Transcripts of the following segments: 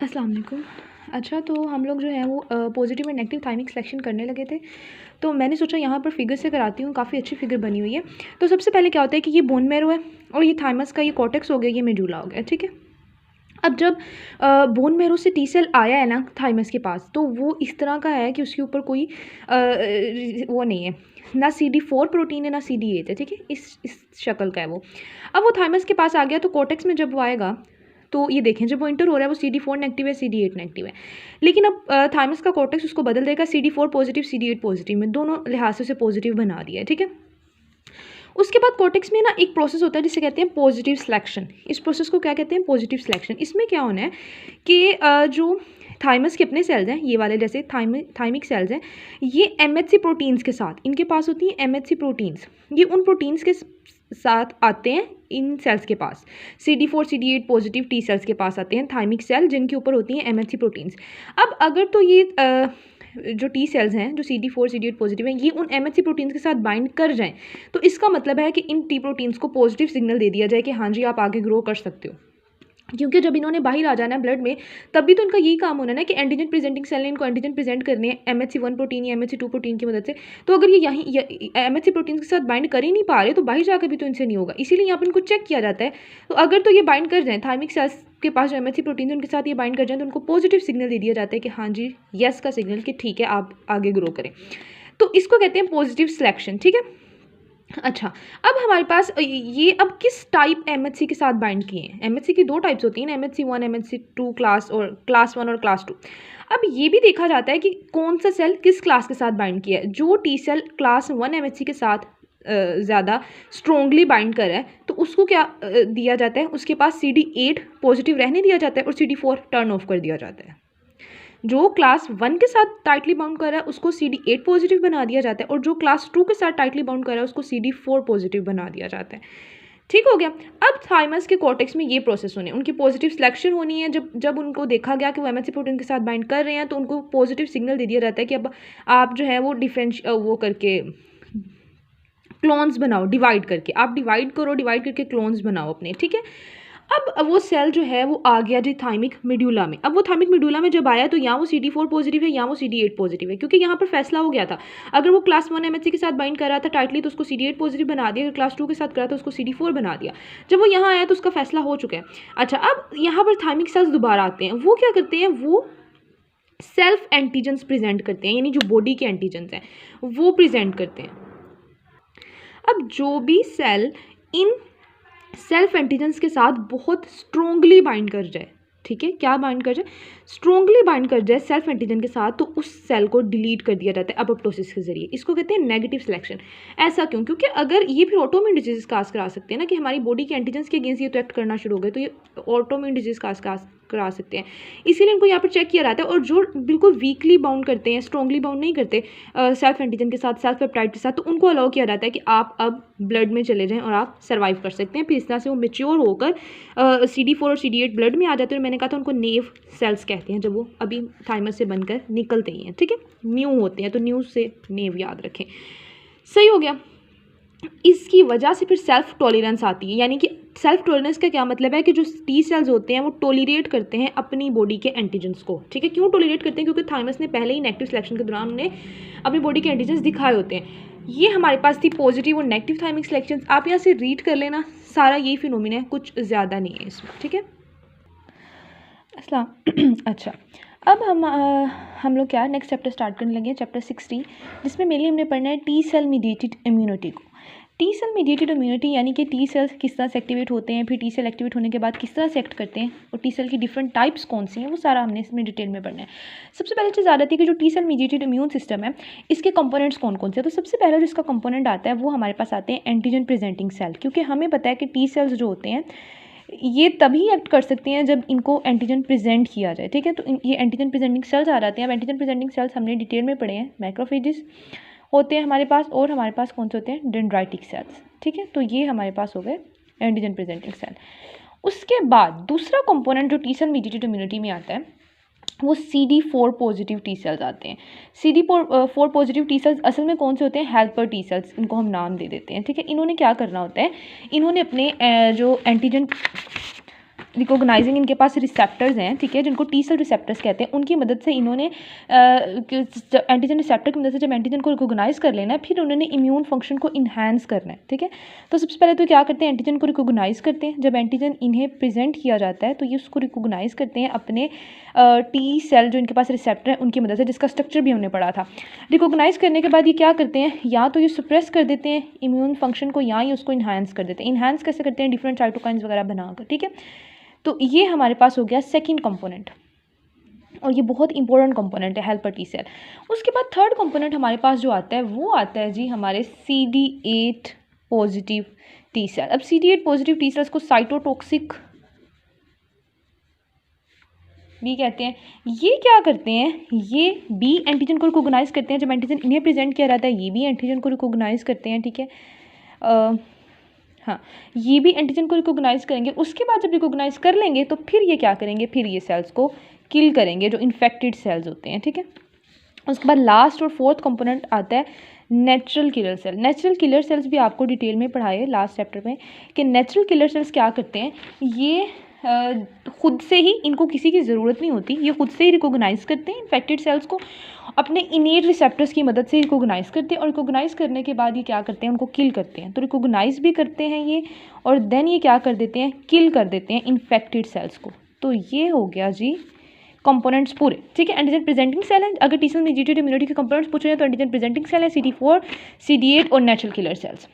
अस्सलाम वालेकुम। अच्छा, तो हम लोग जो है वो positive and negative thymic selection करने लगे थे। तो मैंने सोचा यहाँ पर फिगर से कराती हूँ, काफ़ी अच्छी फिगर बनी हुई है। तो सबसे पहले क्या होता है कि ये बोन मैरो है और ये थाइमस का ये कॉर्टेक्स हो गया, ये मेडुला हो गया, ठीक है। अब जब बोन मैरो से टी सेल आया है ना थाइमस के पास, तो वो इस तरह का है कि उसके ऊपर कोई वो नहीं है, ना CD4 प्रोटीन है ना CD8 है, ठीक है। इस शक्ल का है वो। अब वो थाइमस के पास आ गया, तो कॉर्टेक्स में जब वो आएगा तो ये देखें, जब वो इंटर हो रहा है वो CD4 नेगेटिव है, CD8 नेगेटिव है। लेकिन अब थाइमस का कॉर्टेक्स उसको बदल देगा, CD4 पॉजिटिव CD8 पॉजिटिव में, दोनों लिहाज से उसे पॉजिटिव बना दिया है, ठीक है। उसके बाद कॉर्टेक्स में ना एक प्रोसेस होता है जिसे कहते हैं पॉजिटिव सिलेक्शन। इस प्रोसेस को क्या कहते हैं? Positive selection. इसमें क्या होना है कि जो थाइमस के अपने सेल्स हैं, ये वाले जैसे थाइमिक सेल्स हैं, ये MHC प्रोटीन्स के साथ, इनके पास होती हैं MHC प्रोटीन्स, ये उन प्रोटीन्स के साथ आते हैं इन सेल्स के पास। CD4 CD8 positive T sales के पास आते हैं थाइमिक सेल, जिनके ऊपर होती हैं MHC प्रोटीन्स। अब अगर तो ये जो टी सेल्स हैं जो CD4 CD8 पॉजिटिव हैं, ये उन MHC प्रोटीन्स के साथ बाइंड कर जाएं, तो इसका मतलब है कि इन टी प्रोटीन्स को पॉजिटिव सिग्नल दे दिया जाए कि हाँ जी, आप आगे ग्रो कर सकते हो। क्योंकि जब इन्होंने बाहर आ जाना है ब्लड में, तब भी तो इनका यही काम होना है ना कि एंटीजन प्रेजेंटिंग सेल ने इनको एंटीजन प्रेजेंट करने हैं MHC1 प्रोटीन या MHC2 प्रोटीन की मदद से। तो अगर ये यहीं MHC प्रोटीन के साथ बाइंड कर ही नहीं पा रहे, तो बाहर जाकर भी तो इनसे नहीं होगा। इसीलिए यहाँ पर इनको चेक किया जाता है। तो अगर तो ये बाइंड कर जाएँ, थाइमिक सेल्स के पास जो MHC प्रोटीन है उनके साथ ये बाइंड कर जाए, तो उनको पॉजिटिव सिग्नल दे दिया जाता है कि हाँ जी, यस का सिग्नल, कि ठीक है आप आगे ग्रो करें। तो इसको कहते हैं पॉजिटिव सिलेक्शन, ठीक है। अच्छा, अब हमारे पास ये अब किस टाइप MHC के साथ बाइंड किए हैं। MHC की दो टाइप्स होती हैं ना, MHC1 MHC2 क्लास, और क्लास 1 और क्लास 2। अब ये भी देखा जाता है कि कौन सा सेल किस क्लास के साथ बाइंड किया है। जो टी सेल क्लास 1 MHC के साथ ज़्यादा स्ट्रोंगली बाइंड कर रहा है, तो उसको क्या दिया जाता है, उसके पास CD8 पॉजिटिव रहने दिया जाता है और CD4 टर्न ऑफ कर दिया जाता है। जो क्लास 1 के साथ टाइटली बाउंड कर रहा है उसको CD8 पॉजिटिव बना दिया जाता है, और जो क्लास 2 के साथ टाइटली बाउंड कर रहा है उसको CD4 पॉजिटिव बना दिया जाता है। ठीक हो गया। अब थाइमस के कॉर्टेक्स में ये प्रोसेस होने, उनकी पॉजिटिव सिलेक्शन होनी है। जब जब उनको देखा गया कि वो MHC प्रोटीन के साथ बाइंड कर रहे हैं, तो उनको पॉजिटिव सिग्नल दे दिया जाता है कि अब आप जो है वो वो करके क्लोन्स बनाओ, डिवाइड करके आप डिवाइड करो, डिवाइड करके क्लोन्स बनाओ अपने, ठीक है। अब वो सेल जो है वो आ गया जी थाइमिक मेडुला में। अब वो थाइमिक मेडुला में जब आया, तो यहाँ वो CD4 पॉजिटिव है, यहाँ वो CD8 पॉजिटिव है, क्योंकि यहाँ पर फैसला हो गया था। अगर वो क्लास 1 MHC के साथ बाइंड कर रहा था टाइटली, तो उसको CD8 पॉजिटिव बना दिया। अगर क्लास 2 के साथ करा था उसको CD4 बना दिया। जब वो यहाँ आया तो उसका फैसला हो चुका है। अच्छा, अब यहाँ पर थाइमिक सेल्स दोबारा आते हैं। वो क्या करते हैं, वो सेल्फ एंटीजेंस प्रेजेंट करते हैं, यानी जो बॉडी के एंटीजेंस हैं वो प्रेजेंट करते हैं। अब जो भी सेल इन सेल्फ एंटीजेंस के साथ बहुत स्ट्रोंगली बाइंड कर जाए, ठीक है, क्या बाइंड कर जाए, स्ट्रोंगली बाइंड कर जाए सेल्फ एंटीजन के साथ, तो उस सेल को डिलीट कर दिया जाता है अपोप्टोसिस के जरिए। इसको कहते हैं नेगेटिव सिलेक्शन। ऐसा क्यों? क्योंकि अगर ये फिर ऑटोइम्यून डिजीज काज करा सकते हैं ना, कि हमारी बॉडी के एंटीजेंस के अगेंस्ट ये तो एक्ट करना शुरू हो गए, तो ये ऑटोइम्यून डिजीज काज करा सकते हैं। इसीलिए इनको यहाँ पर चेक किया जाता है। और जो बिल्कुल वीकली बाउंड करते हैं, स्ट्रॉन्गली बाउंड नहीं करते सेल्फ एंटीजन के साथ, सेल्फ पेप्टाइड के साथ, तो उनको अलाउ किया जाता है कि आप अब ब्लड में चले जाएं और आप सर्वाइव कर सकते हैं। फिर इस तरह से वो मेच्योर होकर CD4 और CD8 ब्लड में आ जाते हैं। और मैंने कहा था उनको नेव सेल्स कहते हैं, जब वो अभी थाइमस से बनकर निकलते ही हैं, ठीक है, न्यू होते हैं, तो न्यू से नेव याद रखें। सही हो गया। इसकी वजह से फिर सेल्फ टॉलरेंस आती है। यानी कि सेल्फ टॉलरेंस का क्या मतलब है कि जो टी सेल्स होते हैं वो टॉलरेट करते हैं अपनी बॉडी के एंटीजेंस को, ठीक है। क्यों टॉलरेट करते हैं? क्योंकि थाइमस ने पहले ही नेगेटिव सिलेक्शन के दौरान उन्हें अपनी बॉडी के एंटीजेंस दिखाए होते हैं। ये हमारे पास थी पॉजिटिव और नेगेटिव थाइमिक सिलेक्शन। आप यहाँ से रीड कर लेना, सारा यही फिनोमिना है, कुछ ज़्यादा नहीं है इसमें, ठीक है। अस्सलाम अच्छा, अब हम लोग क्या नेक्स्ट चैप्टर स्टार्ट करने लगे हैं, चैप्टर 60, जिसमें मेनली हमने पढ़ना है टी सेल मीडिएटेड इम्यूनिटी को। टी सेल मीडिएटेड इम्यूनिटी यानी कि टी सेल्स किस तरह से एक्टिवेट होते हैं, फिर टी सेल एक्टिवेट होने के बाद किस तरह से एक्ट करते हैं, और टी सेल की डिफरेंट टाइप्स कौन सी हैं, वो सारा हमने इसमें डिटेल में पढ़ना है। सबसे पहले चीज़ आ जाती है कि जो T cell mediated immune system है, इसके कंपोनेंट्स कौन कौन से हैं। तो सबसे पहला जो इसका कंपोनेंट आता है वो हमारे पास आते हैं एंटीजन प्रेजेंटिंग सेल। क्योंकि हमें पता है कि टी सेल्स जो होते हैं ये तभी एक्ट कर सकते हैं जब इनको एंटीजन प्रेजेंट किया जाए, ठीक है। तो ये एंटीजन प्रेजेंटिंग सेल्स आ जाते हैं। अब एंटीजन प्रेजेंटिंग सेल्स हमने डिटेल में पढ़े हैं, मैक्रोफेजेस होते हैं हमारे पास, और हमारे पास कौन से होते हैं, डेंड्राइटिक सेल्स, ठीक है। तो ये हमारे पास हो गए एंटीजन प्रेजेंटिंग सेल। उसके बाद दूसरा कंपोनेंट जो टी सेल मीडिएटेड इम्यूनिटी में आता है वो CD4 पॉजिटिव टी सेल्स आते हैं। CD4 पॉजिटिव टी सेल्स असल में कौन से होते हैं, हेल्पर टी सेल्स, इनको हम नाम दे देते हैं, ठीक है। इन्होंने क्या करना होता है, इन्होंने अपने जो रिकॉग्नाइजिंग इनके पास रिसेप्टर्स हैं, ठीक है, जिनको टी सेल रिसेप्टर्स कहते हैं, उनकी मदद से इन्होंने एंटीजन रिसेप्टर की मदद से जब एंटीजन को रिकॉग्नाइज कर लेना है, फिर उन्होंने इम्यून फंक्शन को इन्हांस करना है, ठीक है। तो सबसे पहले तो क्या करते हैं, एंटीजन को रिकॉग्नाइज करते हैं। जब एंटीजन इन्हें प्रेजेंट किया जाता है तो ये उसको रिकॉग्नाइज करते हैं अपने टी सेल जो इनके पास रिसेप्टर है उनकी मदद से, जिसका स्ट्रक्चर भी हमने पढ़ा था। रिकॉग्नाइज करने के बाद ये क्या करते हैं, या तो ये सप्रेस कर देते हैं इम्यून फंक्शन को, या ये उसको इन्हांस कर देते हैं। इन्हांस कैसे करते हैं, डिफरेंट साइटोकाइंस वगैरह बनाकर, ठीक है। तो ये हमारे पास हो गया सेकंड कंपोनेंट, और ये बहुत इंपॉर्टेंट कंपोनेंट है हेल्पर टी सेल। उसके बाद थर्ड कंपोनेंट हमारे पास जो आता है वो आता है जी हमारे CD8 पॉजिटिव टी सेल। अब CD8 पॉजिटिव टी सेल्स को साइटोटॉक्सिक भी कहते हैं। ये क्या करते हैं, ये बी एंटीजन को रिकॉग्नाइज करते हैं। जब एंटीजन इन्हें प्रेजेंट किया जाता है ये भी एंटीजन को रिकॉग्नाइज करते हैं, ठीक है। हाँ, ये भी एंटीजन को रिकॉग्नाइज करेंगे। उसके बाद जब रिकॉग्नाइज कर लेंगे तो फिर ये क्या करेंगे, फिर ये सेल्स को किल करेंगे जो इन्फेक्टेड सेल्स होते हैं, ठीक है। उसके बाद लास्ट और फोर्थ कंपोनेंट आता है natural killer cell. Natural killer cells भी आपको डिटेल में पढ़ाए लास्ट चैप्टर में कि नेचुरल किलर सेल्स क्या करते हैं, ये खुद से ही, इनको किसी की ज़रूरत नहीं होती, ये खुद से ही रिकॉग्नाइज करते हैं इन्फेक्टेड सेल्स को, अपने इनेट रिसेप्टर्स की मदद से रिकॉग्नाइज करते हैं, और रिकॉग्नाइज करने के बाद ये क्या करते हैं, उनको किल करते हैं। तो रिकॉग्नाइज भी करते हैं ये, और देन ये क्या कर देते हैं, किल कर देते हैं इन्फेक्टेड सेल्स को। तो ये हो गया जी कंपोनेंट्स पूरे, ठीक है। एंटीजन प्रेजेंटिंग सेल है, अगर टी सेल मीडिएटेड इम्यूनिटी के कंपोनेंट्स पूछ रहे हैं तो एंटीजन प्रेजेंटिंग सेल है CD4, CD8 और नेचुरल किलर सेल्स।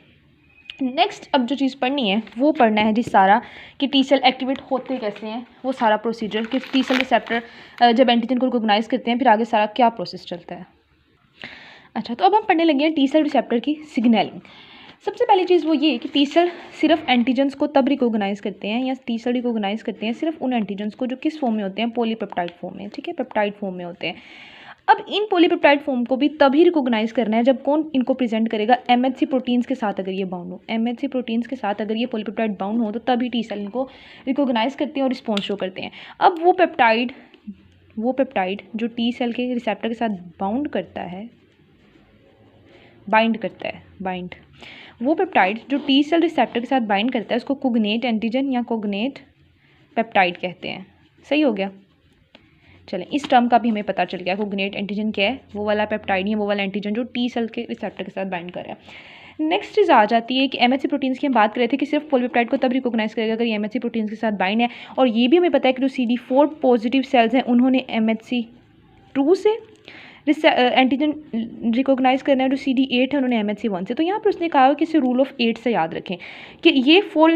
नेक्स्ट अब जो चीज़ पढ़नी है वो पढ़ना है जी सारा कि टी सेल एक्टिवेट होते कैसे हैं, वो सारा प्रोसीजर कि टी सेल रिसेप्टर जब एंटीजन को रिकॉग्नाइज करते हैं फिर आगे सारा क्या प्रोसेस चलता है। अच्छा, तो अब हम पढ़ने लगे हैं टी सेल रिसेप्टर की सिग्नलिंग। सबसे पहली चीज़ वो ये कि टी सेल सिर्फ एंटीजन्स को तब रिकॉग्नाइज करते हैं, या टी सेल रिकॉग्नाइज करते हैं सिर्फ उन एंटीजन्स को जो किस फॉर्म में होते हैं, पॉलीपेप्टाइड फॉर्म में, ठीक है, पेप्टाइड फॉर्म में होते हैं। अब इन पॉलीपेप्टाइड फॉर्म को भी तभी रिकॉग्नाइज करना है जब कौन इनको प्रेजेंट करेगा, MHC प्रोटीन्स के साथ अगर ये बाउंड हो, MHC प्रोटीन्स के साथ अगर ये पॉलीपेप्टाइड बाउंड हो तो तभी टी सेल इनको रिकॉग्नाइज करते हैं और रिस्पॉन्स शो करते हैं। अब वो पेप्टाइड जो टी सेल के रिसेप्टर के साथ बाइंड करता है, वो पेप्टाइड जो टी सेल रिसेप्टर के साथ बाइंड करता है उसको कोग्नेट एंटीजन या कोग्नेट पेप्टाइड कहते हैं। सही हो गया, चलें, इस टर्म का भी हमें पता चल गया। कोग्नेट एंटीजन क्या है, वो वाला पेप्टाइड है, वो वाला एंटीजन जो टी सेल के रिसेप्टर के साथ बाइंड कर रहा है। नेक्स्ट चीज़ आ जाती है कि MHC प्रोटीन्स की हम बात कर रहे थे कि सिर्फ पॉलीपेप्टाइड को तब रिकॉग्नाइज करेगा अगर ये MHC प्रोटीन्स के साथ बाइंड है, और ये भी हमें पता है कि जो CD4 पॉजिटिव सेल्स हैं उन्होंने MHC2 से एंटीजन रिकॉग्नाइज करना है, जो CD8 है उन्होंने MHC1 से। तो यहाँ पर उसने कहा कि इसे रूल ऑफ 8 से याद रखें कि ये 4 ×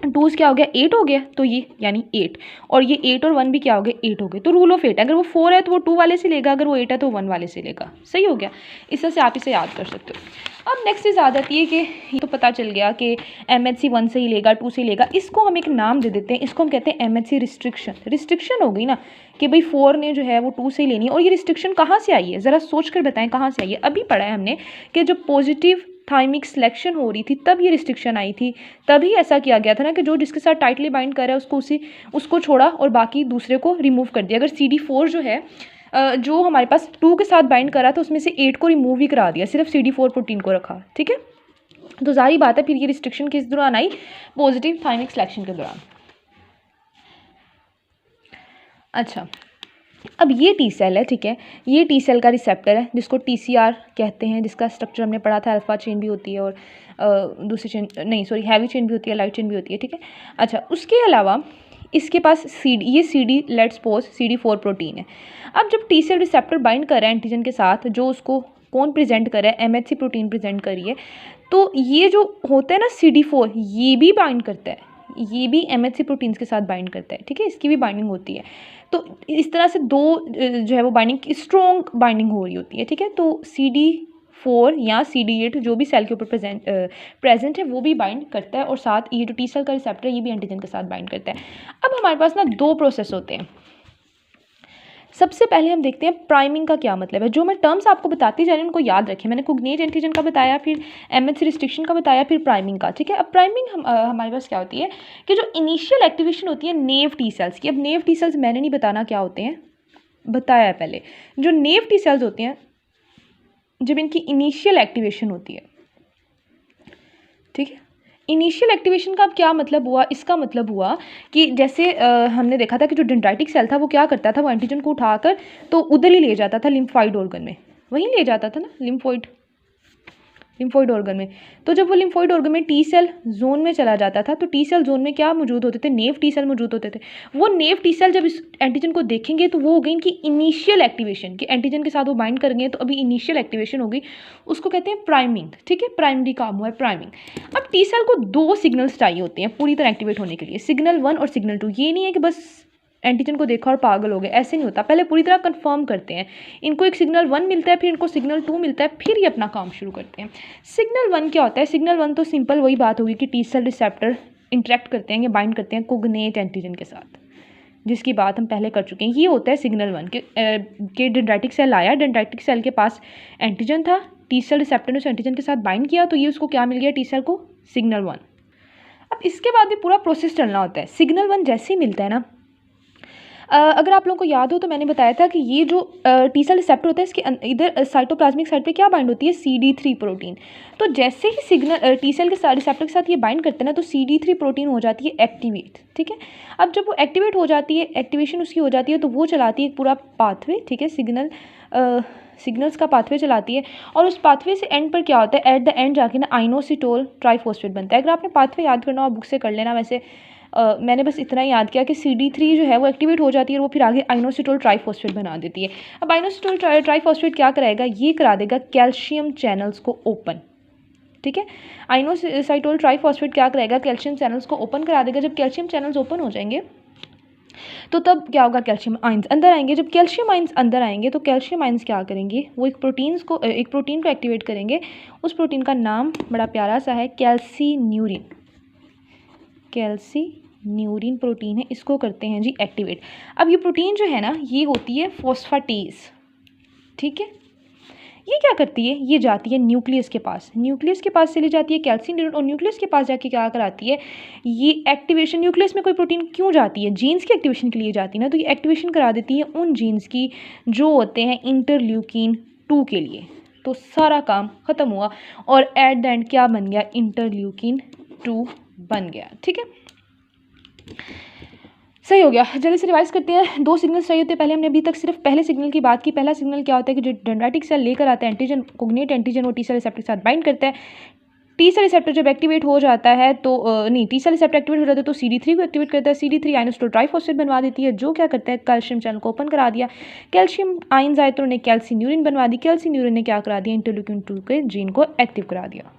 2 क्या हो गया, 8 हो गया, तो ये यानी 8, और ये 8 और 1 भी क्या हो गए, 8 हो गए। तो रूल ऑफ 8, अगर वो 4 है तो वो 2 वाले से लेगा, अगर वो 8 है तो 1 वाले से लेगा। सही हो गया, इस तरह से आप इसे याद कर सकते हो। अब नेक्स्ट चीज़ आ जाती है कि ये तो पता चल गया कि MHC1 से ही लेगा, 2 से ही लेगा। इसको हम एक नाम दे देते हैं, इसको हम कहते हैं MHC रिस्ट्रिक्शन हो गई ना, कि भाई 4 ने जो है वो 2 से ही लेनी है। और ये रिस्ट्रिक्शन कहाँ से आई है, ज़रा सोच कर बताएं कहाँ से आई है। अभी पढ़ा है हमने कि जब पॉजिटिव थाइमिक सिलेक्शन हो रही थी तब ये रिस्ट्रिक्शन आई थी, तभी ऐसा किया गया था ना कि जो जिसके साथ टाइटली बाइंड कर रहा है उसको छोड़ा और बाकी दूसरे को रिमूव कर दिया। अगर CD4 जो है जो हमारे पास 2 के साथ बाइंड करा था उसमें से 8 को रिमूव ही करा दिया, सिर्फ CD4 प्रोटीन को रखा, ठीक है। तो जाहिर बात है फिर ये रिस्ट्रिक्शन किस दौरान आई, पॉजिटिव थाइमिक सिलेक्शन के दौरान। अच्छा, अब ये टी सेल है, ठीक है, ये टी सेल का रिसेप्टर है जिसको TCR कहते हैं, जिसका स्ट्रक्चर हमने पढ़ा था, अल्फा चेन भी होती है और दूसरी चेन नहीं सॉरी हैवी चेन भी होती है, लाइट चेन भी होती है, ठीक है। अच्छा, उसके अलावा इसके पास लेट्स सपोज CD4 प्रोटीन है। अब जब टी सेल रिसेप्टर बाइंड कर रहा है एंटीजन के साथ, जो उसको कौन प्रेजेंट कर रहा है, MHC प्रोटीन प्रेजेंट करिए, तो ये जो होता है ना CD4, ये भी बाइंड करता है, ये भी MHC प्रोटीन्स के साथ बाइंड करता है, ठीक है, इसकी भी बाइंडिंग होती है। तो इस तरह से दो जो है वो बाइंडिंग स्ट्रॉन्ग बाइंडिंग हो रही होती है, ठीक है। तो CD4 या CD8 जो भी सेल के ऊपर प्रेजेंट है वो भी बाइंड करता है, और साथ ये जो टी सेल का रिसेप्टर है ये भी एंटीजन के साथ बाइंड करता है। अब हमारे पास ना 2 प्रोसेस होते हैं। सबसे पहले हम देखते हैं प्राइमिंग का क्या मतलब है। जो मैं टर्म्स आपको बताती जा रही हूँ उनको याद रखें। मैंने कोग्नेट एंटीजन का बताया, फिर MHC रिस्ट्रिक्शन का बताया, फिर प्राइमिंग का, ठीक है। अब प्राइमिंग हमारे पास क्या होती है कि जो इनिशियल एक्टिवेशन होती है नेव टी सेल्स की। अब नेव टी सेल्स मैंने नहीं बताना क्या होते हैं, बताया है पहले। जो नेव टी सेल्स होती हैं जब इनकी इनिशियल एक्टिवेशन होती है, ठीक है, इनिशियल एक्टिवेशन का अब क्या मतलब हुआ, इसका मतलब हुआ कि जैसे हमने देखा था कि जो डेंड्राइटिक सेल था वो क्या करता था, वो एंटीजन को उठाकर तो उधर ही ले जाता था लिम्फोइड ऑर्गन में, वहीं ले जाता था ना लिम्फोइड ऑर्गन में। तो जब वो लिम्फोइड ऑर्गन में टी सेल जोन में चला जाता था तो टी सेल जोन में क्या मौजूद होते थे, नेव टी सेल मौजूद होते थे। वो नेव टी सेल जब इस एंटीजन को देखेंगे तो वो हो गई इनकी इनिशियल एक्टिवेशन, कि एंटीजन के साथ वो बाइंड करेंगे तो अभी इनिशियल एक्टिवेशन होगी, उसको कहते हैं प्राइमिंग। ठीक है, प्राइमरी काम हुआ है प्राइमिंग। अब टी सेल को दो सिग्नल्स चाहिए होते हैं पूरी तरह एक्टिवेट होने के लिए, सिग्नल 1 और सिग्नल 2। ये नहीं है कि बस एंटीजन को देखा और पागल हो गए, ऐसे नहीं होता, पहले पूरी तरह कंफर्म करते हैं। इनको एक सिग्नल 1 मिलता है, फिर इनको सिग्नल 2 मिलता है, फिर ये अपना काम शुरू करते हैं। सिग्नल 1 क्या होता है? सिग्नल 1 तो सिंपल वही बात होगी कि टी सेल रिसेप्टर इंटरेक्ट करते हैं या बाइंड करते हैं कोग्नेट एंटीजन के साथ, जिसकी बात हम पहले कर चुके हैं। ये होता है सिग्नल 1 के डेंड्राइटिक सेल आया, डेंड्राइटिक सेल के पास एंटीजन था, टी सेल रिसेप्टर ने उस एंटीजन के साथ बाइंड किया, तो ये उसको क्या मिल गया टी सेल को, सिग्नल 1। अब इसके बाद भी पूरा प्रोसेस चलना होता है। सिग्नल 1 जैसे ही मिलता है ना, अगर आप लोगों को याद हो तो मैंने बताया था कि ये जो टी सेल रिसेप्टर होता है इसके इधर साइटोप्लाज्मिक साइड पे क्या बाइंड होती है, CD3 प्रोटीन। तो जैसे ही सिग्नल टी सेल के रिसेप्टर के साथ ये बाइंड करते हैं ना, तो CD3 प्रोटीन हो जाती है एक्टिवेट। ठीक है, अब जब वो एक्टिवेट हो जाती है, एक्टिवेशन उसकी हो जाती है, तो वो चलाती है एक पूरा पाथवे। ठीक है, सिग्नल्स का पाथवे चलाती है, और उस पाथवे से एंड पर क्या होता है, एट द एंड जाके ना आइनोसिटोल ट्राइफॉस्फेट बनता है। अगर आपने पाथवे याद करना हो बुक से कर लेना। वैसे मैंने बस इतना ही याद किया कि CD3 जो है वो एक्टिवेट हो जाती है और वो फिर आगे आइनोसिटोल ट्राइफॉस्फेट बना देती है। अब आइनोसिटोल ट्राइफॉस्फेट क्या कराएगा, ये करा देगा कैल्शियम चैनल्स को ओपन। ठीक है, आइनोसिटोल ट्राइफॉस्फेट क्या कराएगा, कैल्शियम चैनल्स को ओपन करा देगा। जब कैल्शियम चैनल्स ओपन हो जाएंगे तो तब क्या होगा, कैल्शियम आइंस अंदर आएंगे। जब कैल्शियम आइंस अंदर आएंगे तो कैल्शियम आइंस क्या करेंगे, वो एक प्रोटीन को एक्टिवेट करेंगे। उस प्रोटीन का नाम बड़ा प्यारा सा है, कैल्सीन्यूरिन। कैल्सीन्यूरिन प्रोटीन है, इसको करते हैं जी एक्टिवेट। अब ये प्रोटीन जो है ना, ये होती है फॉस्फेटेज। ठीक है, ये क्या करती है, ये जाती है न्यूक्लियस के पास, न्यूक्लियस के पास चली जाती है कैल्सीन्यूरिन, और न्यूक्लियस के पास जाके क्या कराती है, ये एक्टिवेशन। न्यूक्लियस में कोई प्रोटीन क्यों जाती है, जीन्स की एक्टिवेशन के लिए जाती है ना, तो ये एक्टिवेशन करा देती है उन जीन्स की जो होते हैं इंटरल्यूकिन 2 के लिए। तो सारा काम ख़त्म हुआ और एट द एंड क्या बन गया, इंटरल्यूकिन 2 बन गया। ठीक है, सही हो गया। जल्दी से रिवाइज करते हैं। 2 सिग्नल्स चाहिए होते हैं। पहले हमने अभी तक सिर्फ पहले सिग्नल की बात की। पहला सिग्नल क्या होता है कि जो डेंड्राइटिक सेल लेकर आता है एंटीजन, कोग्नेट एंटीजन, वो टी सेल रिसेप्टर के साथ बाइंड करता है। टी सेल रिसेप्टर जब एक्टिवेट हो जाता है तो टी सेल रिसेप्टर एक्टिवेट हो जाता है तो CD3 को एक्टिवेट करता है। CD3 आइनोसिटोल ट्राइफॉस्फेट बनवा देती है, जो क्या करता है, कैल्शियम चैनल को ओपन करा दिया। कैल्शियम आइंस आए तो उन्हें कैल्सीन्यूरिन बनवा दी। कैल्सीन्यूरिन ने क्या करा दिया, इंटरल्यूकिन 2 के जीन को एक्टिव करा दिया।